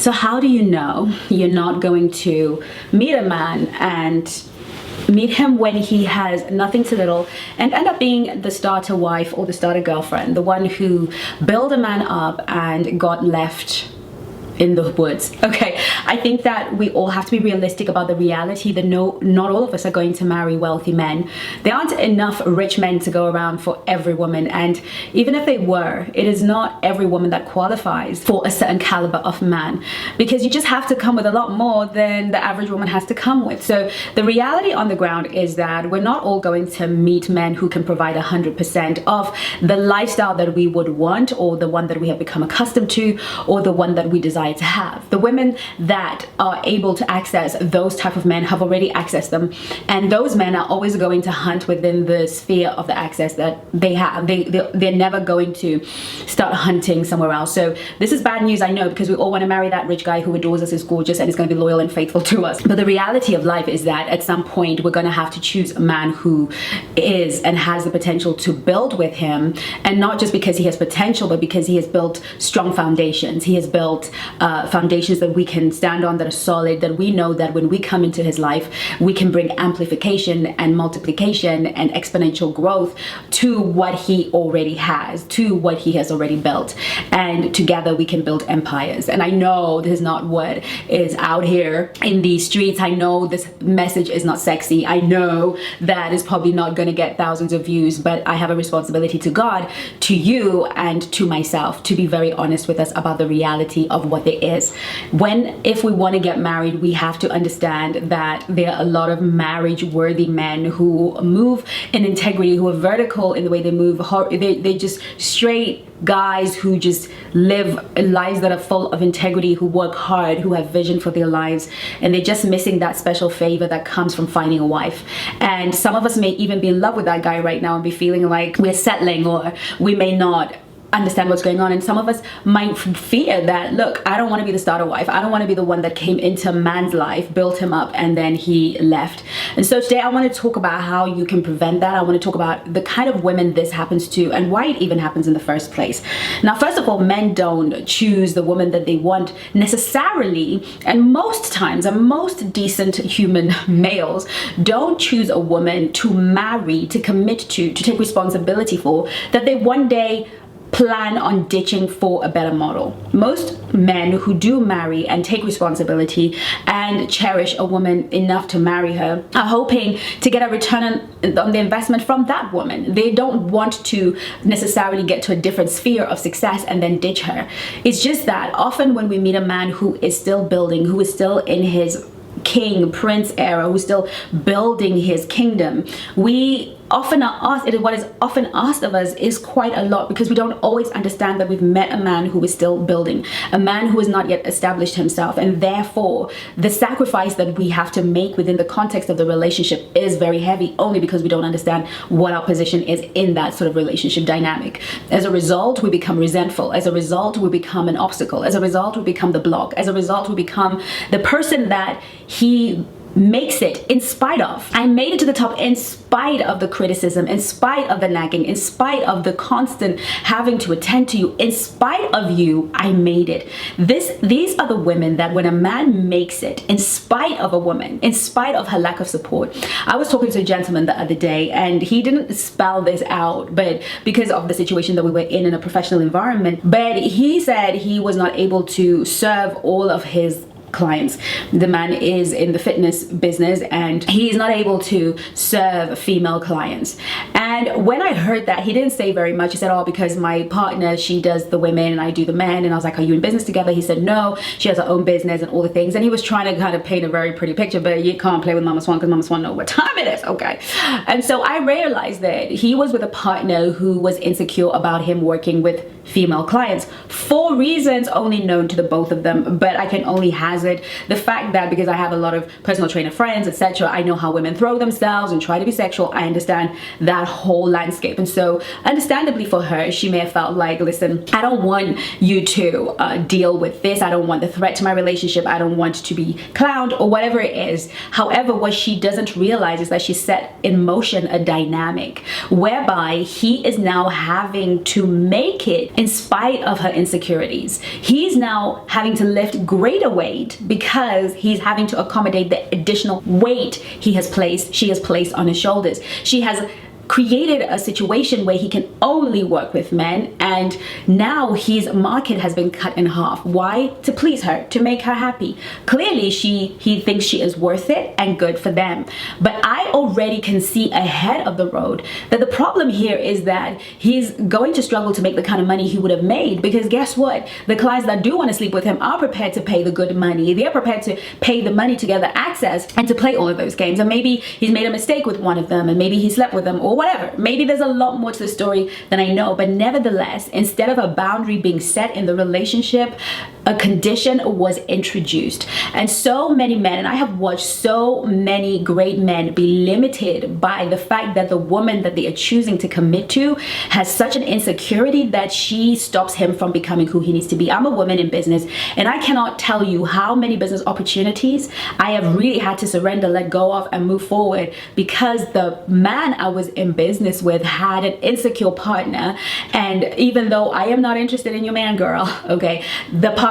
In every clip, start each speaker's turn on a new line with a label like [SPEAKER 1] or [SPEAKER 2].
[SPEAKER 1] So how do you know you're not going to meet a man and meet him when he has nothing to little and end up being the starter wife or the starter girlfriend, the one who built a man up and got left in the woods? Okay, I think that we all have to be realistic about the reality that not all of us are going to marry wealthy men. There aren't enough rich men to go around for every woman, and even if they were, it is not every woman that qualifies for a certain caliber of man, because you just have to come with a lot more than the average woman has to come with. So the reality on the ground is that we're not all going to meet men who can provide 100% of the lifestyle that we would want, or the one that we have become accustomed to, or the one that we desire to have. The women that are able to access those type of men have already accessed them, and those men are always going to hunt within the sphere of the access that they have. They're never going to start hunting somewhere else. So this is bad news, I know, because we all want to marry that rich guy who adores us, is gorgeous, and is going to be loyal and faithful to us. But the reality of life is that at some point we're going to have to choose a man who is and has the potential to build with him, and not just because he has potential, but because he has built strong foundations. He has built foundations that we can stand on, that are solid, that we know that when we come into his life, we can bring amplification and multiplication and exponential growth to what he already has, to what he has already built. And together we can build empires. And I know this is not what is out here in these streets. I know this message is not sexy. I know that is probably not going to get thousands of views, but I have a responsibility to God, to you, and to myself to be very honest with us about the reality of what there is. If we want to get married, we have to understand that there are a lot of marriage worthy men who move in integrity, who are vertical in the way they move. They just straight guys who just live lives that are full of integrity, who work hard, who have vision for their lives, and they're just missing that special favor that comes from finding a wife. And some of us may even be in love with that guy right now and be feeling like we're settling, or we may not understand what's going on. And some of us might fear that, look, I don't want to be the starter wife. I don't want to be the one that came into a man's life, built him up, and then he left. And so today I want to talk about how you can prevent that. I want to talk about the kind of women this happens to and why it even happens in the first place. Now, first of all, men don't choose the woman that they want necessarily, and most times, and most decent human males don't choose a woman to marry, to commit to take responsibility for, that they one day plan on ditching for a better model. Most men who do marry and take responsibility and cherish a woman enough to marry her are hoping to get a return on the investment from that woman. They don't want to necessarily get to a different sphere of success and then ditch her. It's just that often when we meet a man who is still building, who is still in his king, prince era, who's still building his kingdom, we often are asked, what is often asked of us is quite a lot, because we don't always understand that we've met a man who is still building, a man who has not yet established himself, and therefore the sacrifice that we have to make within the context of the relationship is very heavy, only because we don't understand what our position is in that sort of relationship dynamic. As a result, we become resentful. As a result, we become an obstacle. As a result, we become the block. As a result, we become the person that he makes it in spite of. I made it to the top in spite of the criticism, in spite of the nagging, in spite of the constant having to attend to you. In spite of you, I made it. These are the women that when a man makes it in spite of a woman, in spite of her lack of support. I was talking to a gentleman the other day, and he didn't spell this out, but because of the situation that we were in a professional environment, but he said he was not able to serve all of his clients. The man is in the fitness business and he's not able to serve female clients. And when I heard that, he didn't say very much. He said, oh, because my partner, she does the women and I do the men. And I was like, are you in business together? He said, no, she has her own business and all the things. And he was trying to kind of paint a very pretty picture, but you can't play with Mama Swan because Mama Swan knows what time it is. Okay. And so I realized that he was with a partner who was insecure about him working with female clients for reasons only known to the both of them, but I can only hazard haphazard. The fact that because I have a lot of personal trainer friends, etc., I know how women throw themselves and try to be sexual. I understand that whole landscape. And so understandably for her, she may have felt like, listen, I don't want you to deal with this. I don't want the threat to my relationship. I don't want to be clowned or whatever it is. However, what she doesn't realize is that she set in motion a dynamic whereby he is now having to make it in spite of her insecurities. He's now having to lift greater weight because he's having to accommodate the additional weight she has placed on his shoulders. She has created a situation where he can only work with men, and now his market has been cut in half. Why? To please her, to make her happy. Clearly he thinks she is worth it and good for them. But I already can see ahead of the road that the problem here is that he's going to struggle to make the kind of money he would have made, because guess what? The clients that do want to sleep with him are prepared to pay the good money. They're prepared to pay the money to get the access and to play all of those games. And maybe he's made a mistake with one of them, and maybe he slept with them, or whatever. Maybe there's a lot more to the story than I know, but nevertheless, instead of a boundary being set in the relationship, a condition was introduced. And so many men, and I have watched so many great men be limited by the fact that the woman that they are choosing to commit to has such an insecurity that she stops him from becoming who he needs to be. I'm a woman in business, and I cannot tell you how many business opportunities I have really had to surrender, let go of, and move forward because the man I was in business with had an insecure partner. And even though I am not interested in your man, girl, okay,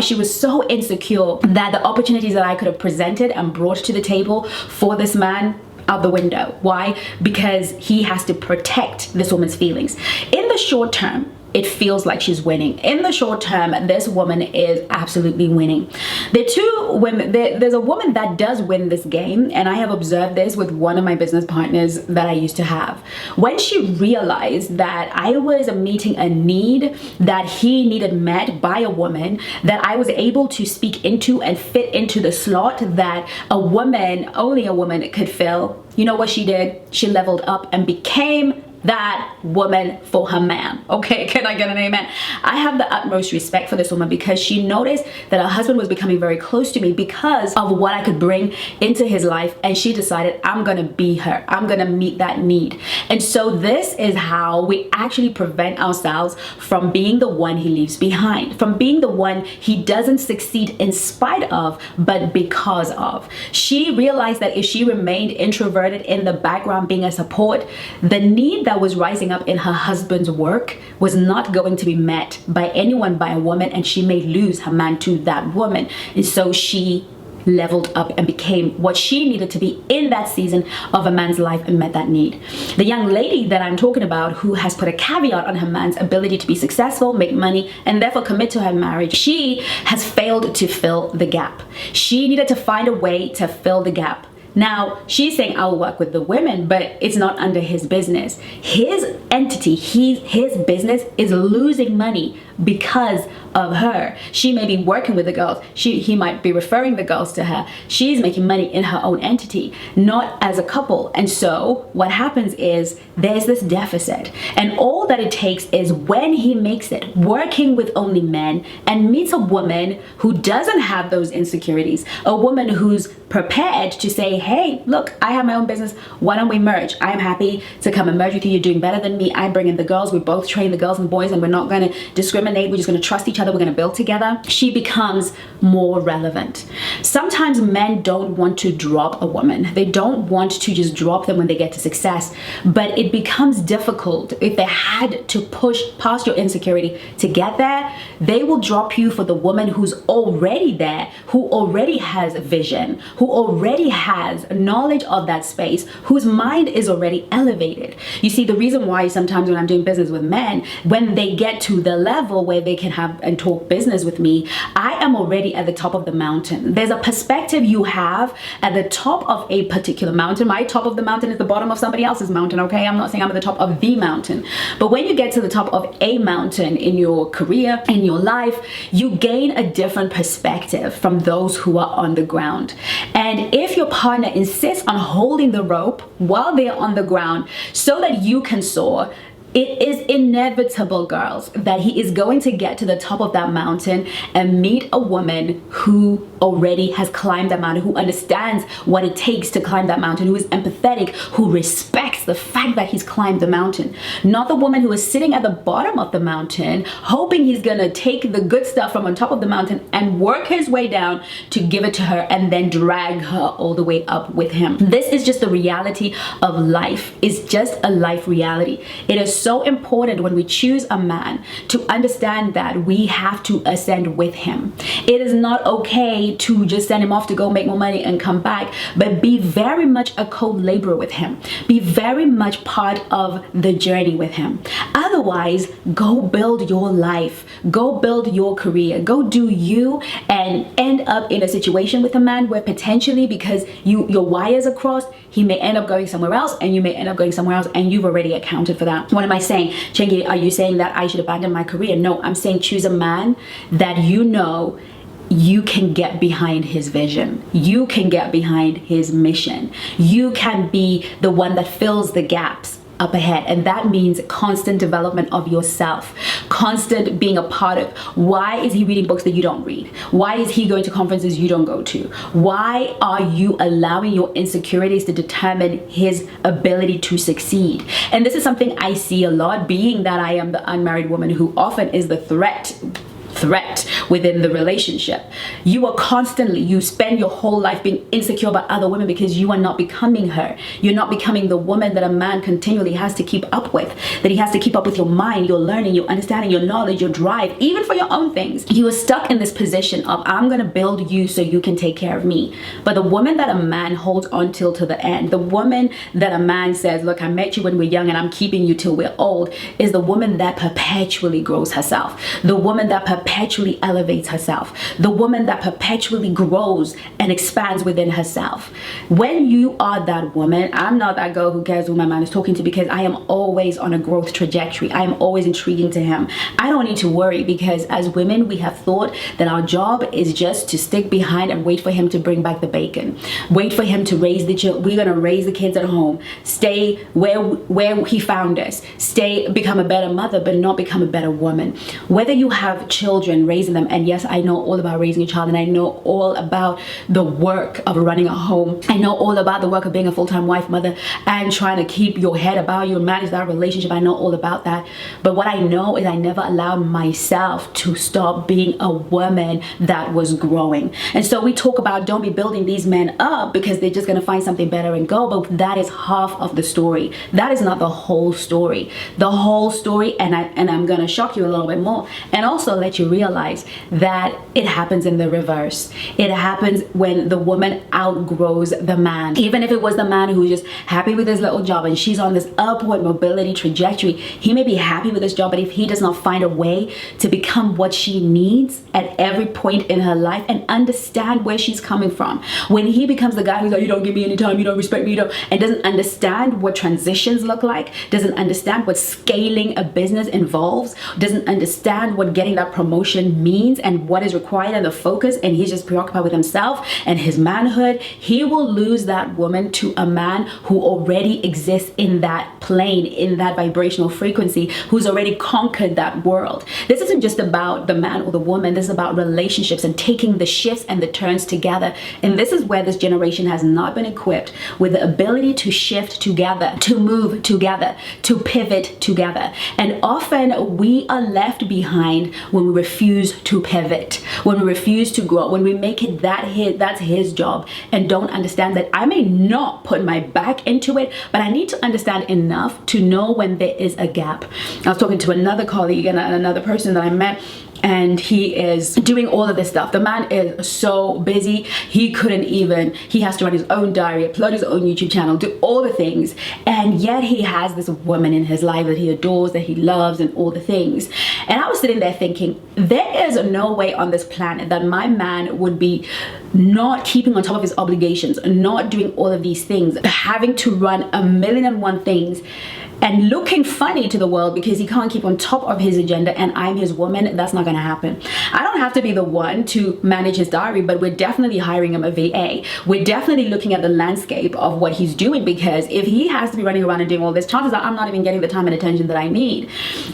[SPEAKER 1] she was so insecure that the opportunities that I could have presented and brought to the table for this man, out the window. Why? Because he has to protect this woman's feelings. In the short term, it feels like she's winning. In the short term, this woman is absolutely winning. There are two women. There's a woman that does win this game, and I have observed this with one of my business partners that I used to have. When she realized that I was meeting a need that he needed met by a woman, that I was able to speak into and fit into the slot that a woman, only a woman could fill, you know what she did? She leveled up and became that woman for her man. Okay, can I get an amen? I have the utmost respect for this woman because she noticed that her husband was becoming very close to me because of what I could bring into his life, and she decided, I'm gonna be her. I'm gonna meet that need. And so this is how we actually prevent ourselves from being the one he leaves behind, from being the one he doesn't succeed in spite of, but because of. She realized that if she remained introverted in the background being a support, the need that was rising up in her husband's work was not going to be met by anyone, by a woman, and she may lose her man to that woman. And so she leveled up and became what she needed to be in that season of a man's life and met that need. The young lady that I'm talking about, who has put a caveat on her man's ability to be successful, make money, and therefore commit to her marriage, she has failed to fill the gap. She needed to find a way to fill the gap. Now, she's saying I'll work with the women, but it's not under his business. His entity, his business is losing money because of her. She may be working with the girls. He might be referring the girls to her. She's making money in her own entity, not as a couple. And so what happens is there's this deficit. And all that it takes is when he makes it, working with only men, and meets a woman who doesn't have those insecurities, a woman who's prepared to say, hey, look, I have my own business. Why don't we merge? I'm happy to come and merge with you. You're doing better than me. I bring in the girls. We both train the girls and boys, and we're not going to discriminate. We're just going to trust each other. We're going to build together. She becomes more relevant. Sometimes men don't want to drop a woman. They don't want to just drop them when they get to success, but it becomes difficult if they had to push past your insecurity to get there. They will drop you for the woman who's already there, who already has vision, who already has knowledge of that space, whose mind is already elevated. You see, the reason why sometimes when I'm doing business with men, when they get to the level where they can have and talk business with me, I am already at the top of the mountain. There's a perspective you have at the top of a particular mountain. My top of the mountain is the bottom of somebody else's mountain, okay? I'm not saying I'm at the top of the mountain. But when you get to the top of a mountain in your career, in your life, you gain a different perspective from those who are on the ground. And if your partner insists on holding the rope while they're on the ground so that you can soar, It is inevitable, girls, that he is going to get to the top of that mountain and meet a woman who already has climbed that mountain, who understands what it takes to climb that mountain, who is empathetic, who respects the fact that he's climbed the mountain. Not the woman who is sitting at the bottom of the mountain, hoping he's gonna take the good stuff from on top of the mountain and work his way down to give it to her and then drag her all the way up with him. This is just the reality of life. It's just a life reality. It is so important when we choose a man to understand that we have to ascend with him. It is not okay to just send him off to go make more money and come back, but be very much a co-laborer with him. Be very much part of the journey with him. Otherwise, go build your life, go build your career, go do you, and end up in a situation with a man where potentially, because your wires are crossed, he may end up going somewhere else and you may end up going somewhere else, and you've already accounted for that. What am I saying? Chengi, are you saying that I should abandon my career? No, I'm saying choose a man that you know you can get behind his vision. You can get behind his mission. You can be the one that fills the gaps up ahead, and that means constant development of yourself, constant being a part of. Why is he reading books that you don't read? Why is he going to conferences you don't go to? Why are you allowing your insecurities to determine his ability to succeed? And this is something I see a lot, being that I am the unmarried woman who often is the threat within the relationship. You spend your whole life being insecure about other women because you are not becoming her. You're not becoming the woman that a man continually has to keep up with, that he has to keep up with your mind, your learning, your understanding, your knowledge, your drive, even for your own things. You are stuck in this position of, I'm gonna build you so you can take care of me. But the woman that a man holds on till to the end, the woman that a man says, look, I met you when we're young and I'm keeping you till we're old, is the woman that perpetually grows herself. The woman that perpetually elevates herself. The woman that perpetually grows and expands within herself. When you are that woman, I'm not that girl who cares who my man is talking to, because I am always on a growth trajectory. I am always intriguing to him. I don't need to worry, because as women, we have thought that our job is just to stick behind and wait for him to bring back the bacon. Wait for him to raise the children. We're gonna raise the kids at home. Stay where he found us. Become a better mother, but not become a better woman. Whether you have children, raising them, and yes, I know all about raising a child, and I know all about the work of running a home. I know all about the work of being a full-time wife, mother, and trying to keep your head about you and manage that relationship. I know all about that. But what I know is I never allowed myself to stop being a woman that was growing. And so we talk about, don't be building these men up because they're just going to find something better and go, but that is half of the story. That is not the whole story. The whole story, and I'm going to shock you a little bit more, and also let you realize that it happens in the reverse. It happens when the woman outgrows the man. Even if it was the man who's just happy with his little job and she's on this upward mobility trajectory, he may be happy with his job, but if he does not find a way to become what she needs at every point in her life and understand where she's coming from, when he becomes the guy who's like, you don't give me any time, you don't respect me, and doesn't understand what transitions look like, doesn't understand what scaling a business involves, doesn't understand what getting that promotion means and what is required and the focus, and he's just preoccupied with himself and his manhood, he will lose that woman to a man who already exists in that plane, in that vibrational frequency, who's already conquered that world. This isn't just about the man or the woman. This is about relationships and taking the shifts and the turns together. And this is where this generation has not been equipped with the ability to shift together, to move together, to pivot together. And often we are left behind when we refuse to pivot, when we refuse to grow, when we make it that's his job, and don't understand that I may not put my back into it, but I need to understand enough to know when there is a gap. I was talking to another colleague and another person that I met, and he is doing all of this stuff. The man is so busy, he has to run his own diary, upload his own YouTube channel, do all the things, and yet he has this woman in his life that he adores, that he loves, and all the things. And I was sitting there thinking, there is no way on this planet that my man would be not keeping on top of his obligations, not doing all of these things, having to run 1,000,001 things, and looking funny to the world because he can't keep on top of his agenda and I'm his woman, that's not gonna happen. I don't have to be the one to manage his diary, but we're definitely hiring him a VA. We're definitely looking at the landscape of what he's doing, because if he has to be running around and doing all this, chances are I'm not even getting the time and attention that I need.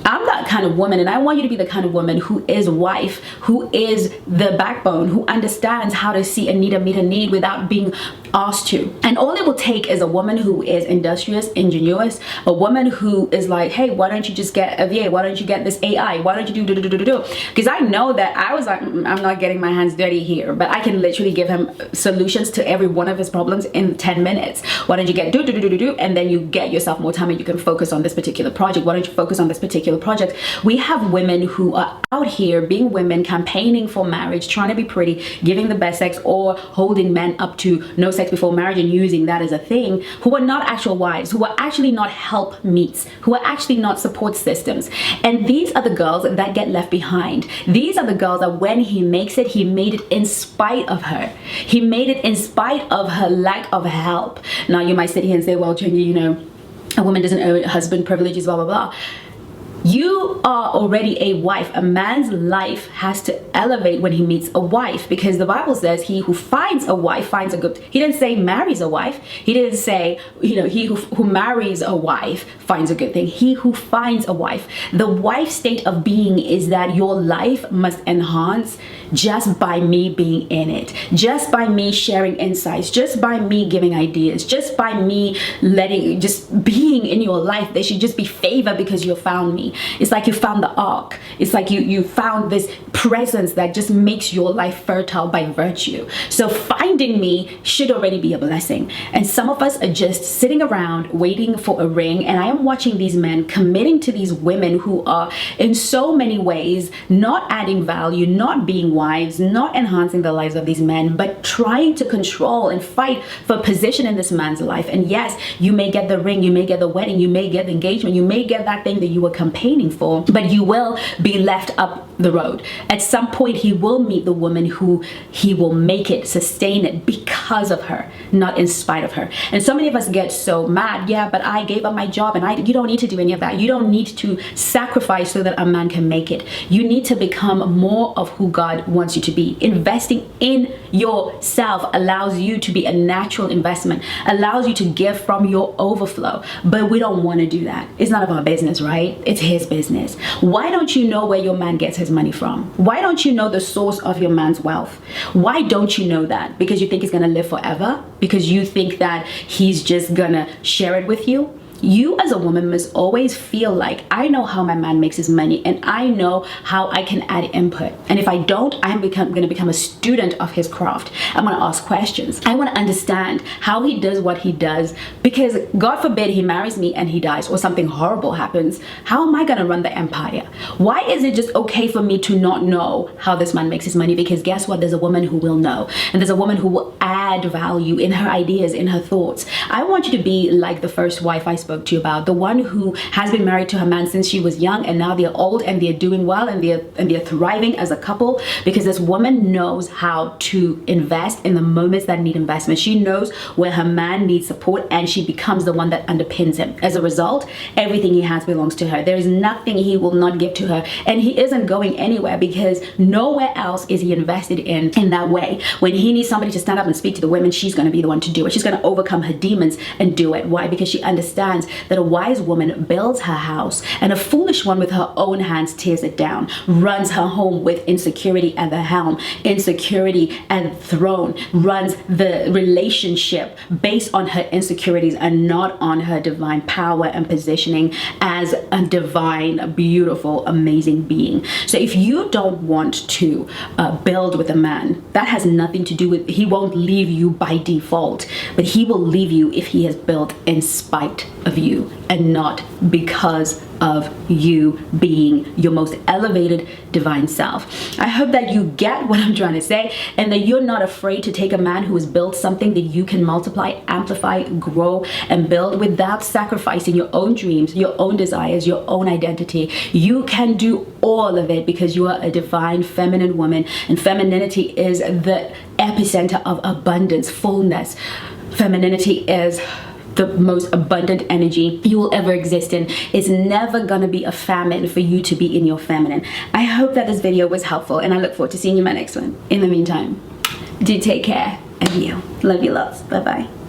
[SPEAKER 1] I'm that kind of woman, and I want you to be the kind of woman who is a wife, who is the backbone, who understands how to see a need and meet a need without being asked to. And all it will take is a woman who is industrious, ingenuous, a woman who is like, hey, why don't you just get a VA? Why don't you get this AI? Why don't you do? Because I know that I was like, I'm not getting my hands dirty here, but I can literally give him solutions to every one of his problems in 10 minutes. Why don't you get do? And then you get yourself more time and you can focus on this particular project. Why don't you focus on this particular project? We have women who are out here being women, campaigning for marriage, trying to be pretty, giving the best sex, or holding men up to no sex before marriage and using that as a thing, who are not actual wives, who are actually not helpmeets, who are actually not support systems. And these are the girls that get left behind. These are the girls that when he makes it, he made it in spite of her. He made it in spite of her lack of help. Now you might sit here and say, well, Chengi, you know, a woman doesn't own husband privileges, blah, blah, blah. You are already a wife. A man's life has to elevate when he meets a wife, because the Bible says he who finds a wife finds a good. He didn't say marries a wife. He didn't say, you know, he who marries a wife finds a good thing. He who finds a wife. The wife state of being is that your life must enhance just by me being in it, just by me sharing insights, just by me giving ideas, just by me just being in your life. There should just be favor because you found me. It's like you found the ark. It's like you found this presence that just makes your life fertile by virtue. So finding me should already be a blessing. And some of us are just sitting around waiting for a ring. And I am watching these men committing to these women who are in so many ways not adding value, not being wives, not enhancing the lives of these men, but trying to control and fight for position in this man's life. And yes, you may get the ring, you may get the wedding, you may get the engagement, you may get that thing that you were campaigning for, but you will be left up the road. At some point, he will meet the woman who he will make it, sustain it because of her, not in spite of her. And so many of us get so mad. Yeah, but I gave up my job, and you don't need to do any of that. You don't need to sacrifice so that a man can make it. You need to become more of who God wants you to be. Investing in yourself allows you to be a natural investment, allows you to give from your overflow. But we don't want to do that. It's none of our business, right? It's his business. Why don't you know where your man gets his money from? Why don't you know the source of your man's wealth? Why don't you know that? Because you think he's gonna live forever? Because you think that he's just gonna share it with you? You as a woman must always feel like, I know how my man makes his money and I know how I can add input. And if I don't, I'm going to become a student of his craft. I'm going to ask questions. I want to understand how he does what he does, because God forbid he marries me and he dies or something horrible happens. How am I going to run the empire? Why is it just okay for me to not know how this man makes his money? Because guess what? There's a woman who will know, and there's a woman who will add value in her ideas, in her thoughts. I want you to be like the first wife I spoke to you about, the one who has been married to her man since she was young, and now they're old and they're doing well and they're thriving as a couple, because this woman knows how to invest in the moments that need investment. She knows where her man needs support, and she becomes the one that underpins him. As a result, everything he has belongs to her. There is nothing he will not give to her, and he isn't going anywhere because nowhere else is he invested in that way. When he needs somebody to stand up and speak to the women, she's going to be the one to do it. She's going to overcome her demons and do it. Why? Because she understands that a wise woman builds her house, and a foolish one with her own hands tears it down, runs her home with insecurity at the helm, insecurity at the throne, runs the relationship based on her insecurities and not on her divine power and positioning as a divine, beautiful, amazing being. So if you don't want to build with a man, that has nothing to do with, he won't leave you by default, but he will leave you if he has built in spite of you and not because of you being your most elevated divine self. I hope that you get what I'm trying to say, and that you're not afraid to take a man who has built something that you can multiply, amplify, grow, and build without sacrificing your own dreams, your own desires, your own identity. You can do all of it because you are a divine feminine woman, and femininity is the epicenter of abundance, fullness. Femininity is the most abundant energy you will ever exist in. It's never gonna be a famine for you to be in your feminine. I hope that this video was helpful, and I look forward to seeing you in my next one. In the meantime, do take care of you. Love you lots. Bye bye.